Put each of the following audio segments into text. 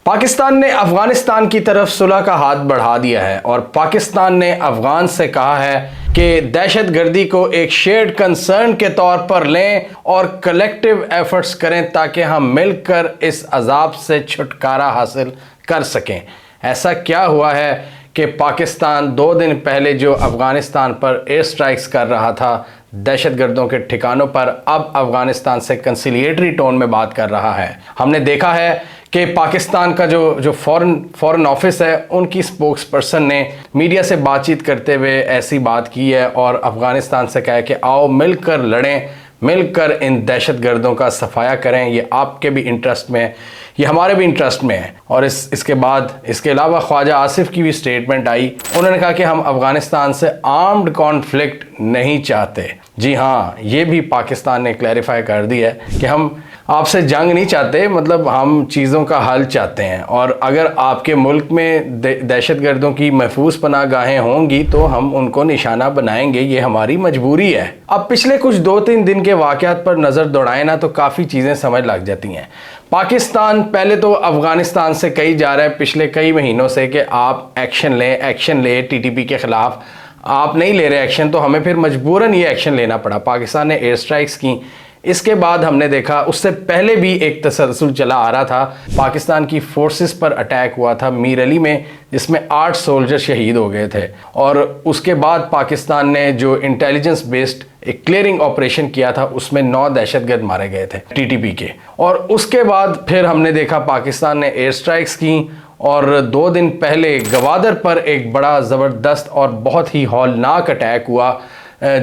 पाकिस्तान ने अफगानिस्तान की तरफ सुलह का हाथ बढ़ा दिया है और पाकिस्तान ने अफगान से कहा है कि दहशतगर्दी को एक शेयर्ड कंसर्न के तौर पर लें और कलेक्टिव एफर्ट्स करें ताकि हम मिलकर इस अजाब से छुटकारा हासिल कर सकें। ऐसा क्या हुआ है कि पाकिस्तान 2 दिन पहले जो अफगानिस्तान पर एयर स्ट्राइक्स कर रहा था दहशतगर्दों के ठिकानों पर, अब अफगानिस्तान से कंसिलिएटरी टोन में बात कर रहा है। हमने देखा है कि पाकिस्तान का जो फॉरेन ऑफिस है, उनकी स्पोक्स पर्सन ने मीडिया से बातचीत करते हुए ऐसी बात की है और अफगानिस्तान से कहा है कि आओ मिलकर लड़ें, मिलकर इन दहशतगर्दों का सफाया करें। ये आपके भी इंटरेस्ट में है, ये हमारे भी इंटरेस्ट में है। और इसके अलावा ख्वाजा आसिफ की भी स्टेटमेंट आई। उन्होंने कहा कि हम अफगानिस्तान से आर्म्ड कॉन्फ्लिक्ट नहीं चाहते। जी हाँ, ये भी पाकिस्तान ने क्लैरिफाई कर दिया है कि हम आपसे जंग नहीं चाहते, मतलब हम चीज़ों का हल चाहते हैं। और अगर आपके मुल्क में दहशतगर्दों की महफूज पनाहगाहें होंगी तो हम उनको निशाना बनाएंगे, ये हमारी मजबूरी है। अब पिछले कुछ 2-3 दिन के वाक़यात पर नज़र दौड़ाएं ना तो काफ़ी चीज़ें समझ लग जाती हैं। पाकिस्तान पहले तो अफगानिस्तान से कही जा रहा है पिछले कई महीनों से कि आप एक्शन लें टीटीपी के ख़िलाफ़। आप नहीं ले रहे एक्शन तो हमें फिर मजबूरन ये एक्शन लेना पड़ा। पाकिस्तान ने एयर स्ट्राइक्स की। इसके बाद हमने देखा, उससे पहले भी एक तसलसल चला आ रहा था। पाकिस्तान की फोर्सेस पर अटैक हुआ था मीर अली में, जिसमें 8 सोल्जर शहीद हो गए थे। और उसके बाद पाकिस्तान ने जो इंटेलिजेंस बेस्ड एक क्लियरिंग ऑपरेशन किया था, उसमें 9 दहशतगर्द मारे गए थे टीटीपी के। और उसके बाद फिर हमने देखा पाकिस्तान ने एयर स्ट्राइक्स की और 2 दिन पहले गवादर पर एक बड़ा ज़बरदस्त और बहुत ही हौलनाक अटैक हुआ।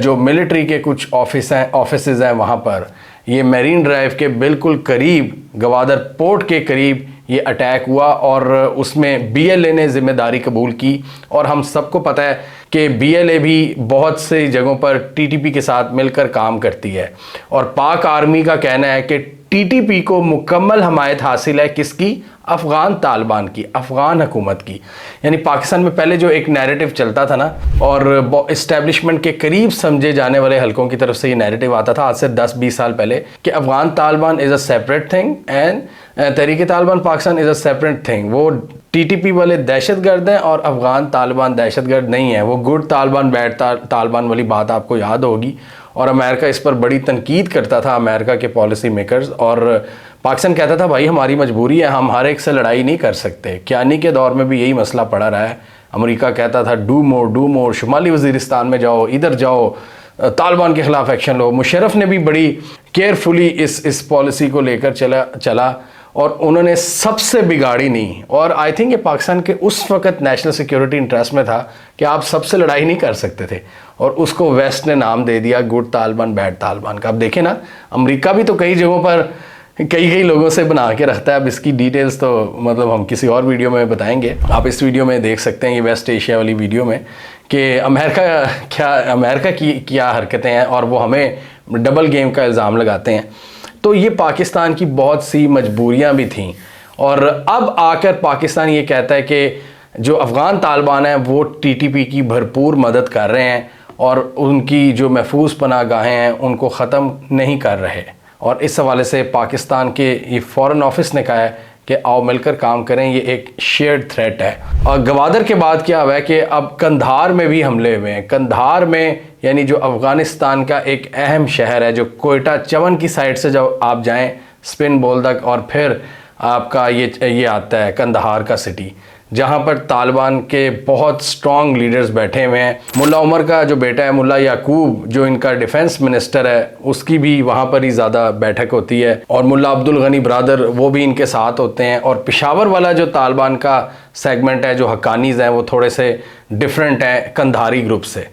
जो मिलिट्री के कुछ ऑफिसेज हैं वहाँ पर, ये मैरीन ड्राइव के बिल्कुल करीब, गवादर पोर्ट के करीब ये अटैक हुआ और उसमें बीएलए ने ज़िम्मेदारी कबूल की। और हम सबको पता है कि बीएलए भी बहुत सी जगहों पर टीटीपी के साथ मिलकर काम करती है। और पाक आर्मी का कहना है कि टीटीपी को मुकम्मल हमायत हासिल है किसकी? अफ़गान तालिबान की, अफ़गान हुकूमत की। यानी पाकिस्तान में पहले जो एक नैरेटिव चलता था ना, और इस्टेब्लिशमेंट के करीब समझे जाने वाले हलकों की तरफ से ये नैरेटिव आता था आज से 10-20 साल पहले कि Afghan Taliban is a separate thing and Tehreek Taliban Pakistan is a separate thing. वो टीटीपी वाले दहशतगर्द हैं और अफ़गान तालिबान दहशतगर्द नहीं है। वो गुड तालिबान बैड तालिबान वाली बात आपको याद होगी। और अमेरिका इस पर बड़ी तनकीद करता था, अमेरिका के पॉलिसी मेकर्स। और पाकिस्तान कहता था भाई हमारी मजबूरी है, हम हर एक से लड़ाई नहीं कर सकते। कियानी के दौर में भी यही मसला पड़ा रहा है। अमेरिका कहता था डू मोर, शुमाली वज़ीरिस्तान में जाओ, इधर जाओ, तालिबान के ख़िलाफ़ एक्शन लो। मुशर्रफ ने भी बड़ी केयरफुली इस पॉलिसी को लेकर चला और उन्होंने सबसे बिगाड़ी नहीं। और आई थिंक ये पाकिस्तान के उस वक़्त नेशनल सिक्योरिटी इंटरेस्ट में था कि आप सबसे लड़ाई नहीं कर सकते थे, और उसको वेस्ट ने नाम दे दिया गुड तालिबान बैड तालिबान का। अब देखें ना, अमेरिका भी तो कई जगहों पर कई लोगों से बना के रखता है। अब इसकी डिटेल्स तो मतलब हम किसी और वीडियो में बताएंगे। आप इस वीडियो में देख सकते हैं, ये वेस्ट एशिया वाली वीडियो में, कि अमेरिका की क्या हरकतें हैं और वो हमें डबल गेम का इल्ज़ाम लगाते हैं। तो ये पाकिस्तान की बहुत सी मजबूरियां भी थीं। और अब आकर पाकिस्तान ये कहता है कि जो अफ़गान तालिबान हैं वो टीटीपी की भरपूर मदद कर रहे हैं और उनकी जो महफूज पनाहगाहें हैं उनको ख़त्म नहीं कर रहे। और इस हवाले से पाकिस्तान के ये फॉरेन ऑफिस ने कहा है कि आओ मिलकर काम करें, ये एक शेयर्ड थ्रेट है। और गवादर के बाद क्या हुआ है कि अब कंधार में भी हमले हुए हैं। कंधार में यानी जो अफ़गानिस्तान का एक अहम शहर है, जो कोयटा चवन की साइड से जब आप जाएं स्पिन बोल तक, और फिर आपका ये आता है कंधार का सिटी, जहाँ पर तालिबान के बहुत स्ट्रॉन्ग लीडर्स बैठे हुए हैं। मुल्ला उमर का जो बेटा है मुल्ला याकूब, जो इनका डिफेंस मिनिस्टर है, उसकी भी वहाँ पर ही ज़्यादा बैठक होती है। और मुल्ला अब्दुल गनी ब्रादर वो भी इनके साथ होते हैं। और पेशावर वाला जो तालिबान का सेगमेंट है, जो हक्कानीज़ हैं, वो थोड़े से डिफरेंट हैं कंधारी ग्रुप से।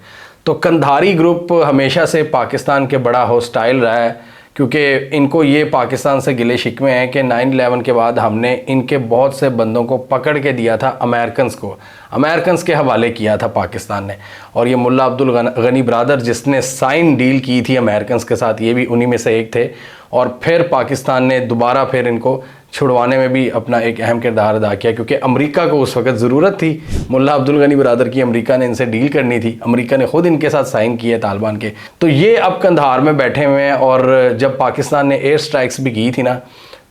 तो कंधारी ग्रुप हमेशा से पाकिस्तान के बड़ा हॉस्टाइल रहा है, क्योंकि इनको ये पाकिस्तान से गिले शिकवे हैं कि 9/11 के बाद हमने इनके बहुत से बंदों को पकड़ के दिया था अमेरिकन्स के हवाले किया था पाकिस्तान ने। और ये मुल्ला अब्दुल गनी ब्रादर जिसने साइन डील की थी अमेरिकन्स के साथ, ये भी उन्हीं में से एक थे। और फिर पाकिस्तान ने दोबारा फिर इनको छुड़वाने में भी अपना एक अहम किरदार अदा किया, क्योंकि अमेरिका को उस वक्त ज़रूरत थी मुल्ला अब्दुल गनी ब्रादर की। अमेरिका ने इनसे डील करनी थी, अमेरिका ने खुद इनके साथ साइन किए तालिबान के। तो ये अब कंधार में बैठे हुए हैं। और जब पाकिस्तान ने एयर स्ट्राइक्स भी की थी ना,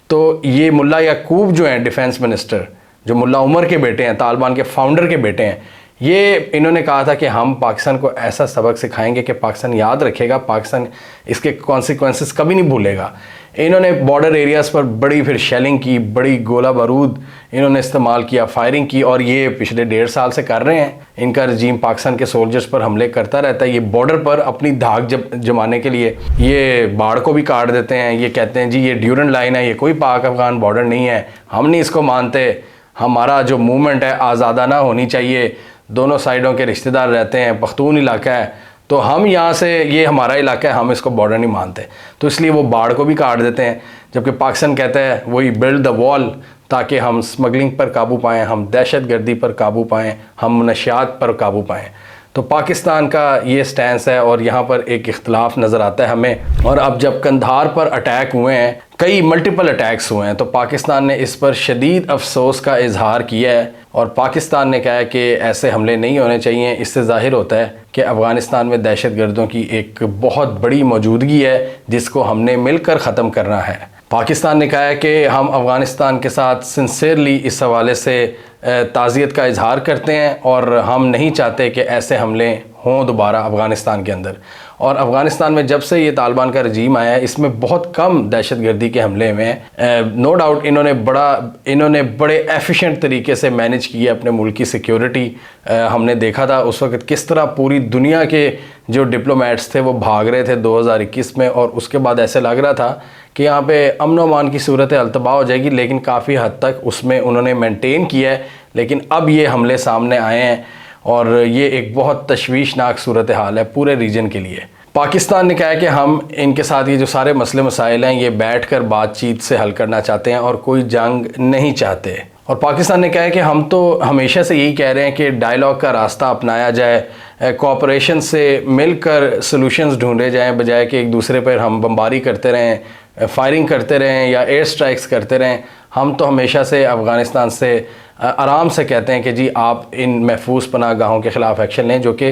तो ये मुल्ला याकूब जो हैं डिफेंस मिनिस्टर, जो मुल्ला उमर के बेटे हैं, तालिबान के फाउंडर के बेटे हैं, ये इन्होंने कहा था कि हम पाकिस्तान को ऐसा सबक सिखाएंगे कि पाकिस्तान याद रखेगा, पाकिस्तान इसके कॉन्सिक्वेंसेस कभी नहीं भूलेगा। इन्होंने बॉर्डर एरियाज़ पर बड़ी फिर शेलिंग की, बड़ी गोला बारूद इन्होंने इस्तेमाल किया, फायरिंग की, और ये पिछले 1.5 साल से कर रहे हैं। इनका रजीम पाकिस्तान के सोल्जर्स पर हमले करता रहता है। ये बॉर्डर पर अपनी धाक जमाने के लिए ये बाढ़ को भी काट देते हैं। ये कहते हैं जी ये ड्यूरन लाइन है, ये कोई पाक अफगान बॉर्डर नहीं है, हम नहीं इसको मानते, हमारा जो मूवमेंट है आज़ादाना होनी चाहिए, दोनों साइडों के रिश्तेदार रहते हैं, पख्तून इलाका है, तो हम यहाँ से, ये हमारा इलाका है, हम इसको बॉर्डर नहीं मानते, तो इसलिए वो बाढ़ को भी काट देते हैं। जबकि पाकिस्तान कहता है वही बिल्ड द वॉल, ताकि हम स्मगलिंग पर काबू पाएँ, हम दहशतगर्दी पर काबू पाएँ, हम नशियात पर काबू पाएँ। तो पाकिस्तान का ये स्टैंस है और यहाँ पर एक इख्तलाफ नज़र आता है हमें। और अब जब कंधार पर अटैक हुए हैं, कई मल्टीपल अटैक्स हुए हैं, तो पाकिस्तान ने इस पर शदीद अफसोस का इजहार किया है और पाकिस्तान ने कहा है कि ऐसे हमले नहीं होने चाहिए। इससे ज़ाहिर होता है कि अफ़गानिस्तान में दहशतगर्दों की एक बहुत बड़ी मौजूदगी है जिसको हमने मिलकर ख़त्म करना है। पाकिस्तान ने कहा है कि हम अफ़गानिस्तान के साथ सिंसियरली इस हवाले से ताज़ियत का इजहार करते हैं और हम नहीं चाहते कि ऐसे हमले हों दोबारा अफ़गानिस्तान के अंदर। और अफ़गानिस्तान में जब से ये तालिबान का रजीम आया है, इसमें बहुत कम दहशतगर्दी के हमले हुए हैं। नो डाउट इन्होंने बड़े एफिशिएंट तरीके से मैनेज किया अपने मुल्क की सिक्योरिटी। हमने देखा था उस वक्त किस तरह पूरी दुनिया के जो डिप्लोमेट्स थे वो भाग रहे थे 2021 में, और उसके बाद ऐसे लग रहा था कि यहाँ पे अमन अमान की सूरत अल्तबा हो जाएगी, लेकिन काफ़ी हद तक उसमें उन्होंने मेंटेन किया है। लेकिन अब ये हमले सामने आए हैं और ये एक बहुत तशवीशनाक सूरत हाल है पूरे रीजन के लिए। पाकिस्तान ने कहा है कि हम इनके साथ ये जो सारे मसले मसाइल हैं ये बैठकर बातचीत से हल करना चाहते हैं और कोई जंग नहीं चाहते। और पाकिस्तान ने कहा है कि हम तो हमेशा से यही कह रहे हैं कि डायलॉग का रास्ता अपनाया जाए, कोऑपरेशन से मिलकर सॉल्यूशंस ढूंढे जाएं, बजाय कि एक दूसरे पर हम बमबारी करते रहें, फायरिंग करते रहें या एयर स्ट्राइक्स करते रहें। हम तो हमेशा से अफ़गानिस्तान से आराम से कहते हैं कि जी आप इन महफूज पनाहगाहों के ख़िलाफ़ एक्शन लें, जो कि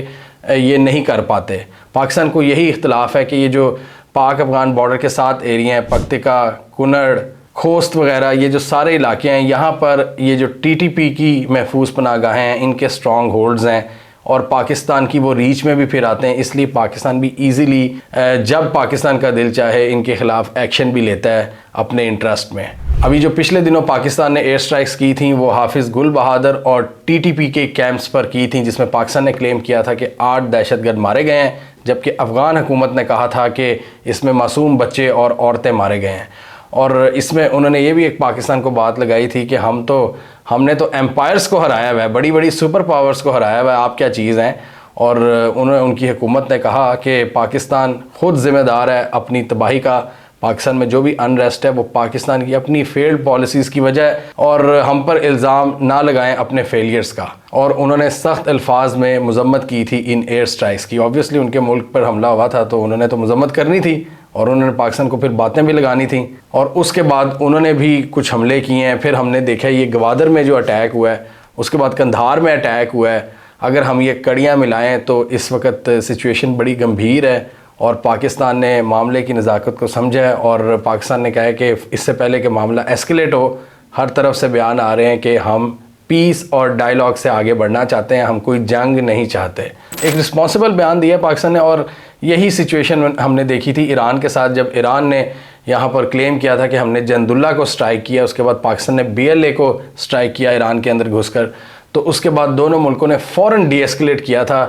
ये नहीं कर पाते। पाकिस्तान को यही इख्तलाफ है कि ये जो पाक अफ़गान बॉर्डर के 7 एरिया हैं, पक्तिका, कुनड़, खोस्त वगैरह, ये जो सारे इलाके हैं, यहाँ पर ये जो TTP की महफूज पनाहगाहें हैं, इनके स्ट्रॉन्ग होल्ड्स हैं और पाकिस्तान की वो रीच में भी फिर आते हैं। इसलिए पाकिस्तान भी ईज़िली जब पाकिस्तान का दिल चाहे इनके ख़िलाफ़ एक्शन भी लेता है अपने इंटरेस्ट में। अभी जो पिछले दिनों पाकिस्तान ने एयर स्ट्राइक्स की थी वो हाफिज़ गुल बहादुर और TTP के कैंप्स पर की थी, जिसमें पाकिस्तान ने क्लेम किया था कि 8 दहशतगर्द मारे गए हैं, जबकि अफ़गान हुकूमत ने कहा था कि इसमें मासूम बच्चे और औरतें मारे गए हैं। और इसमें उन्होंने ये भी एक पाकिस्तान को बात लगाई थी कि हमने तो एम्पायर्स को हराया हुआ है, बड़ी बड़ी सुपर पावर्स को हराया हुआ है, आप क्या चीज़ हैं। और उनकी हुकूमत ने कहा कि पाकिस्तान ख़ुद ज़िम्मेदार है अपनी तबाही का। पाकिस्तान में जो भी अनरेस्ट है वो पाकिस्तान की अपनी फेल्ड पॉलिसीज़ की वजह है, और हम पर इल्ज़ाम ना लगाएं अपने फेलियर्स का। और उन्होंने सख्त अल्फाज में मजम्मत की थी इन एयर स्ट्राइक्स की। ऑब्वियसली उनके मुल्क पर हमला हुआ था तो उन्होंने तो मजम्मत करनी थी और उन्होंने पाकिस्तान को फिर बातें भी लगानी थी। और उसके बाद उन्होंने भी कुछ हमले किए हैं। फिर हमने देखा ये गवादर में जो अटैक हुआ है, उसके बाद कंधार में अटैक हुआ है। अगर हम ये कड़ियाँ मिलाएं तो इस वक्त सिचुएशन बड़ी गंभीर है और पाकिस्तान ने मामले की नज़ाकत को समझा है। और पाकिस्तान ने कहा है कि इससे पहले कि मामला एस्केलेट हो, हर तरफ से बयान आ रहे हैं कि हम पीस और डायलॉग से आगे बढ़ना चाहते हैं, हम कोई जंग नहीं चाहते। एक रिस्पॉन्सिबल बयान दिया पाकिस्तान ने। और यही सिचुएशन हमने देखी थी ईरान के साथ, जब ईरान ने यहाँ पर क्लेम किया था कि हमने जंदुल्ला को स्ट्राइक किया, उसके बाद पाकिस्तान ने BLA को स्ट्राइक किया ईरान के अंदर घुसकर। तो उसके बाद दोनों मुल्कों ने फ़ौरन डीएस्केलेट किया था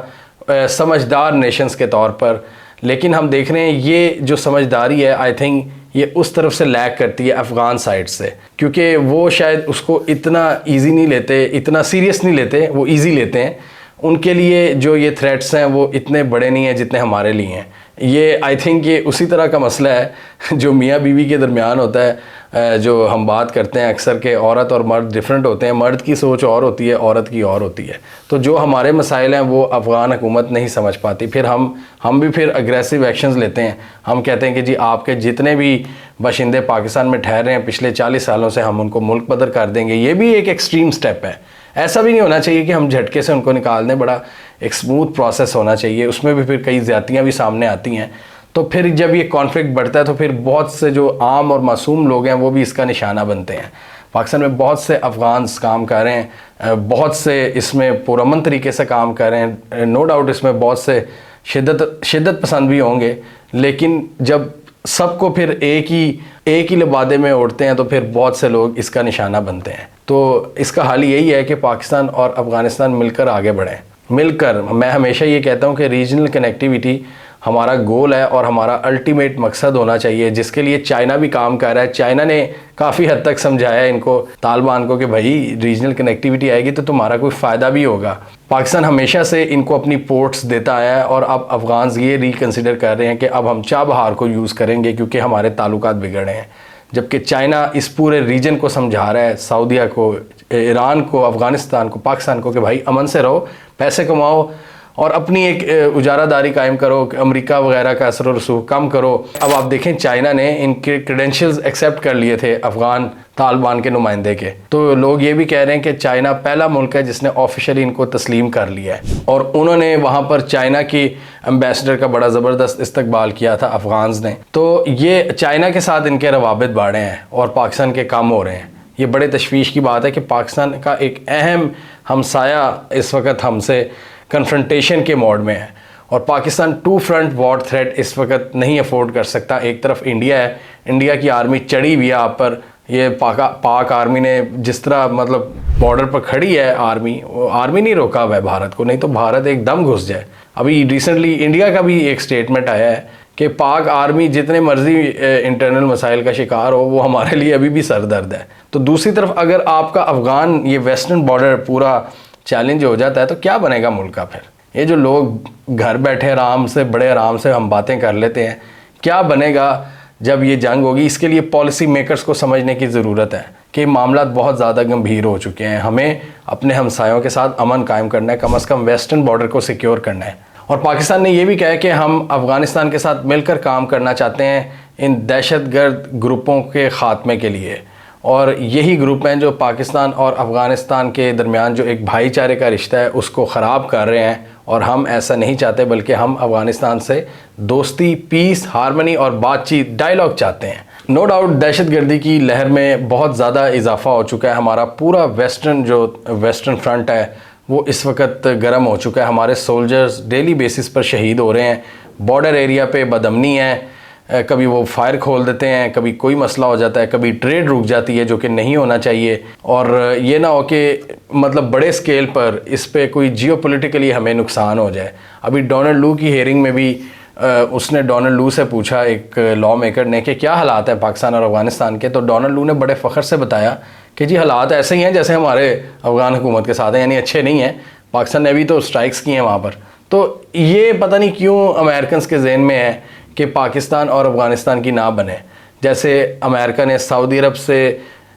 समझदार नेशंस के तौर पर। लेकिन हम देख रहे हैं ये जो समझदारी है, आई थिंक ये उस तरफ से लैग करती है अफ़गान साइड से, क्योंकि वो शायद उसको इतना ईजी नहीं लेते, इतना सीरियस नहीं लेते, वो ईजी लेते हैं। उनके लिए जो ये थ्रेट्स हैं वो इतने बड़े नहीं हैं जितने हमारे लिए हैं। ये आई थिंक ये उसी तरह का मसला है जो मियाँ बीवी के दरमियान होता है, जो हम बात करते हैं अक्सर के औरत और मर्द डिफरेंट होते हैं, मर्द की सोच और होती है, औरत की और होती है। तो जो हमारे मसाइल हैं वो अफ़गान हुकूमत नहीं समझ पाती। फिर हम भी फिर अग्रेसिव एक्शंस लेते हैं। हम कहते हैं कि जी आपके जितने भी बाशिंदे पाकिस्तान में ठहर रहे हैं पिछले 40 सालों से, हम उनको मुल्क बदर कर देंगे। ये भी एक एक्सट्रीम स्टेप है। ऐसा भी नहीं होना चाहिए कि हम झटके से उनको निकाल दें, बड़ा एक स्मूथ प्रोसेस होना चाहिए। उसमें भी फिर कई ज़्यादतियाँ भी सामने आती हैं। तो फिर जब ये कॉन्फ्लिक्ट बढ़ता है तो फिर बहुत से जो आम और मासूम लोग हैं वो भी इसका निशाना बनते हैं। पाकिस्तान में बहुत से अफ़गान काम कर रहे हैं, बहुत से इसमें पुरअमन तरीके से काम कर रहे हैं। नो डाउट इसमें बहुत से शिद्दत पसंद भी होंगे, लेकिन जब सबको फिर एक ही लिबादे में उड़ते हैं तो फिर बहुत से लोग इसका निशाना बनते हैं। तो इसका हल यही है कि पाकिस्तान और अफ़गानिस्तान मिलकर आगे बढ़ें। मिलकर, मैं हमेशा ये कहता हूँ कि रीजनल कनेक्टिविटी हमारा गोल है और हमारा अल्टीमेट मकसद होना चाहिए, जिसके लिए चाइना भी काम कर रहा है। चाइना ने काफ़ी हद तक समझाया इनको, तालिबान को, कि भाई रीजनल कनेक्टिविटी आएगी तो तुम्हारा कोई फ़ायदा भी होगा। पाकिस्तान हमेशा से इनको अपनी पोर्ट्स देता आया है और अब अफ़गान्स ये रिकन्सिडर कर रहे हैं कि अब हम चाबहार को यूज़ करेंगे क्योंकि हमारे ताल्लुकात बिगड़े हैं। जबकि चाइना इस पूरे रीजन को समझा रहा है, सऊदीया को, ईरान को, अफ़गानिस्तान को, पाकिस्तान को, कि भाई अमन से रहो, पैसे कमाओ और अपनी एक उजारादारी कायम करो, अमेरिका वगैरह का असर रसूख कम करो। अब आप देखें चाइना ने इनके क्रेडेंशियल्स एक्सेप्ट कर लिए थे अफ़गान तालिबान के नुमाइंदे के, तो लोग ये भी कह रहे हैं कि चाइना पहला मुल्क है जिसने ऑफिशियली इनको तस्लीम कर लिया है। और उन्होंने वहाँ पर चाइना की एम्बेसडर का बड़ा ज़बरदस्त इस्तकबाल किया था अफ़गान्स ने। तो ये चाइना के साथ इनके रवाबित बढ़े हैं और पाकिस्तान के कम हो रहे हैं। ये बड़े तशवीश की बात है कि पाकिस्तान का एक अहम हमसाया इस वक्त हमसे कन्फ्रंटेशन के मोड में है और Pakistan two front war threat इस वक्त नहीं अफोर्ड कर सकता। एक तरफ इंडिया है, इंडिया की आर्मी चढ़ी हुई है आप पर। ये पाक आर्मी ने जिस तरह मतलब बॉर्डर पर खड़ी है आर्मी नहीं रोका हुआ है भारत को, नहीं तो भारत एकदम घुस जाए। अभी रिसेंटली इंडिया का भी एक स्टेटमेंट आया है कि पाक आर्मी जितने मर्जी इंटरनल मसाइल का शिकार हो, वो हमारे लिए अभी भी सरदर्द है। तो दूसरी तरफ अगर आपका अफ़गान ये वेस्टर्न बॉर्डर पूरा चैलेंज हो जाता है तो क्या बनेगा मुल्क का फिर? ये जो लोग घर बैठे बड़े आराम से हम बातें कर लेते हैं, क्या बनेगा जब ये जंग होगी? इसके लिए पॉलिसी मेकर्स को समझने की ज़रूरत है कि मामला बहुत ज़्यादा गंभीर हो चुके हैं। हमें अपने हमसायों के साथ अमन कायम करना है, कम से कम वेस्टर्न बॉर्डर को सिक्योर करना है। और पाकिस्तान ने यह भी कहा है कि हम अफ़गानिस्तान के साथ मिलकर काम करना चाहते हैं इन दहशतगर्द ग्रुपों के ख़ात्मे के लिए। और यही ग्रुप हैं जो पाकिस्तान और अफ़गानिस्तान के दरमियान जो एक भाईचारे का रिश्ता है उसको ख़राब कर रहे हैं। और हम ऐसा नहीं चाहते, बल्कि हम अफ़गानिस्तान से दोस्ती, पीस, हारमनी और बातचीत, डायलॉग चाहते हैं। नो डाउट दहशतगर्दी की लहर में बहुत ज़्यादा इजाफा हो चुका है। हमारा पूरा वेस्टर्न फ्रंट है वो इस वक्त गर्म हो चुका है। हमारे सोल्जर्स डेली बेसिस पर शहीद हो रहे हैं। बॉर्डर एरिया पे बदअमनी है, कभी वो फायर खोल देते हैं, कभी कोई मसला हो जाता है, कभी ट्रेड रुक जाती है जो कि नहीं होना चाहिए। और ये ना हो कि मतलब बड़े स्केल पर इस पे कोई जियोपॉलिटिकली हमें नुकसान हो जाए। अभी डोनाल्ड लू की हेयरिंग में भी उसने डोनाल्ड लू से पूछा, एक लॉ मेकर ने, कि क्या हालात हैं पाकिस्तान और अफ़गानिस्तान के। तो डोनाल्ड लू ने बड़े फ़ख्र से बताया कि जी हालात ऐसे ही हैं जैसे हमारे अफ़गान हुकूमत के साथ हैं, यानी अच्छे नहीं हैं। पाकिस्तान ने भी तो स्ट्राइक्स की हैं वहाँ पर। तो ये पता नहीं क्यों अमेरिकन के जहन में है कि पाकिस्तान और अफ़गानिस्तान की ना बने। जैसे अमेरिका ने सऊदी अरब से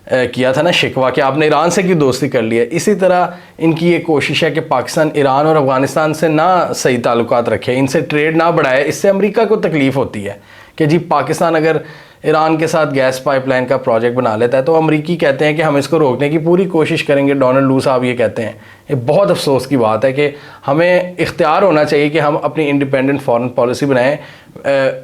किया था ना शिकवा कि आपने ईरान से क्यों दोस्ती कर ली है, इसी तरह इनकी ये कोशिश है कि पाकिस्तान ईरान और अफ़गानिस्तान से ना सही ताल्लुकात रखे, इनसे ट्रेड ना बढ़ाए। इससे अमेरिका को तकलीफ़ होती है कि जी पाकिस्तान अगर ईरान के साथ गैस पाइपलाइन का प्रोजेक्ट बना लेता है तो अमरीकी कहते हैं कि हम इसको रोकने की पूरी कोशिश करेंगे। डोनाल्ड लू साहब ये कहते हैं। ये बहुत अफसोस की बात है कि हमें इख्तियार होना चाहिए कि हम अपनी इंडिपेंडेंट फॉरेन पॉलिसी बनाएं,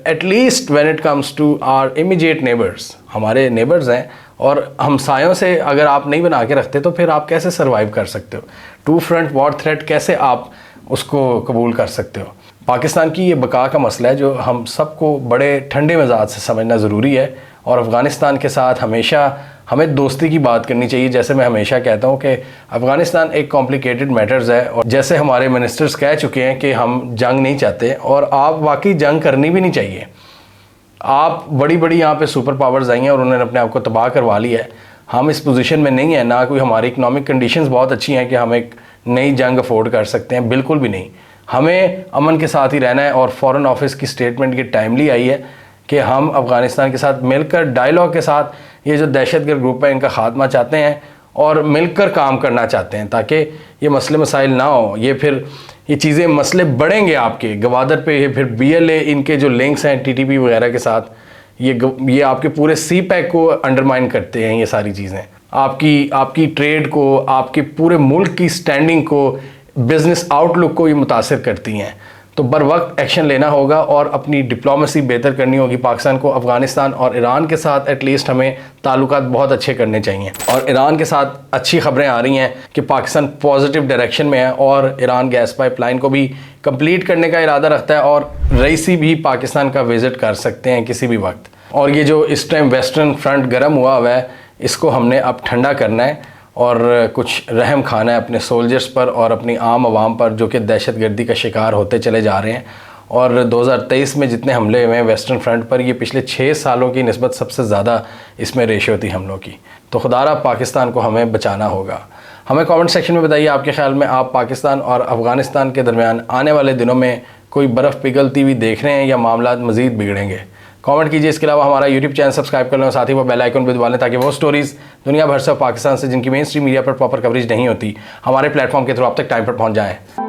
at least when it comes to our immediate neighbours. हमारे नेबर्स हैं और हमसायों से अगर आप नहीं बना के रखते तो फिर आप कैसे सर्वाइव कर सकते हो? टू फ्रंट वॉर थ्रेट कैसे आप उसको कबूल कर सकते हो? पाकिस्तान की ये बका का मसला है जो हम सबको बड़े ठंडे मिजाज से समझना ज़रूरी है। और अफ़गानिस्तान के साथ हमेशा हमें दोस्ती की बात करनी चाहिए। जैसे मैं हमेशा कहता हूँ कि अफ़गानिस्तान एक कॉम्प्लिकेटेड मैटर्स है और जैसे हमारे मिनिस्टर्स कह चुके हैं कि हम जंग नहीं चाहते, और आप वाकई जंग करनी भी नहीं चाहिए। आप बड़ी यहाँ पे सुपर पावर्स आई हैं और उन्होंने अपने आप को तबाह करवा लिया है। हम इस पोजीशन में नहीं है, ना कोई हमारी इकनॉमिक कंडीशंस बहुत अच्छी हैं कि हम एक नई जंग अफोर्ड कर सकते हैं, बिल्कुल भी नहीं। हमें अमन के साथ ही रहना है। और फॉरेन ऑफिस की स्टेटमेंट की टाइमली आई है कि हम अफ़गानिस्तान के साथ मिलकर डायलॉग के साथ ये जो दहशतगर्द ग्रुप है इनका ख़ात्मा चाहते हैं और मिलकर काम करना चाहते हैं ताकि ये मसले मसाइल ना हो। ये चीज़ें मसले बढ़ेंगे आपके गवादर पे, ये फिर BLA इनके जो लिंक्स हैं TTP वगैरह के साथ, ये आपके पूरे CPEC को अंडरमाइन करते हैं। ये सारी चीज़ें आपकी ट्रेड को, आपके पूरे मुल्क की स्टैंडिंग को, बिज़नेस आउटलुक को ये मुतासिर करती हैं। तो बर वक्त एक्शन लेना होगा और अपनी डिप्लोमेसी बेहतर करनी होगी। पाकिस्तान को अफ़गानिस्तान और ईरान के साथ एटलीस्ट हमें ताल्लुकात बहुत अच्छे करने चाहिए। और ईरान के साथ अच्छी खबरें आ रही हैं कि पाकिस्तान पॉजिटिव डायरेक्शन में है और ईरान गैस पाइपलाइन को भी कंप्लीट करने का इरादा रखता है और रईसी भी पाकिस्तान का विज़िट कर सकते हैं किसी भी वक्त। और ये जो इस टाइम वेस्टर्न फ्रंट गर्म हुआ है, इसको हमने अब ठंडा करना है और कुछ रहम खाना है अपने सोल्जर्स पर और अपनी आम आवाम पर, जो कि दहशतगर्दी का शिकार होते चले जा रहे हैं। और 2023 में जितने हमले हुए हैं वेस्टर्न फ्रंट पर, ये पिछले 6 सालों की निस्बत सबसे ज़्यादा इसमें रेशियो थी हमलों की। तो खुदारा पाकिस्तान को हमें बचाना होगा। हमें कमेंट सेक्शन में बताइए आपके ख्याल में आप पाकिस्तान और अफ़गानिस्तान के दरमियान आने वाले दिनों में कोई बर्फ़ पिघलती हुई देख रहे हैं या मामला मज़ीद बिगड़ेंगे। कमेंट कीजिए। इसके अलावा हमारा यूट्यूब चैनल सब्सक्राइब कर लें और साथ ही वो बेल आइकन भी दबा लें ताकि वो स्टोरीज़ दुनिया भर से पाकिस्तान से जिनकी मेन स्ट्रीम मीडिया पर प्रॉपर कवरेज नहीं होती, हमारे प्लेटफॉर्म के थ्रू आप तक टाइम पर पहुंच जाएं।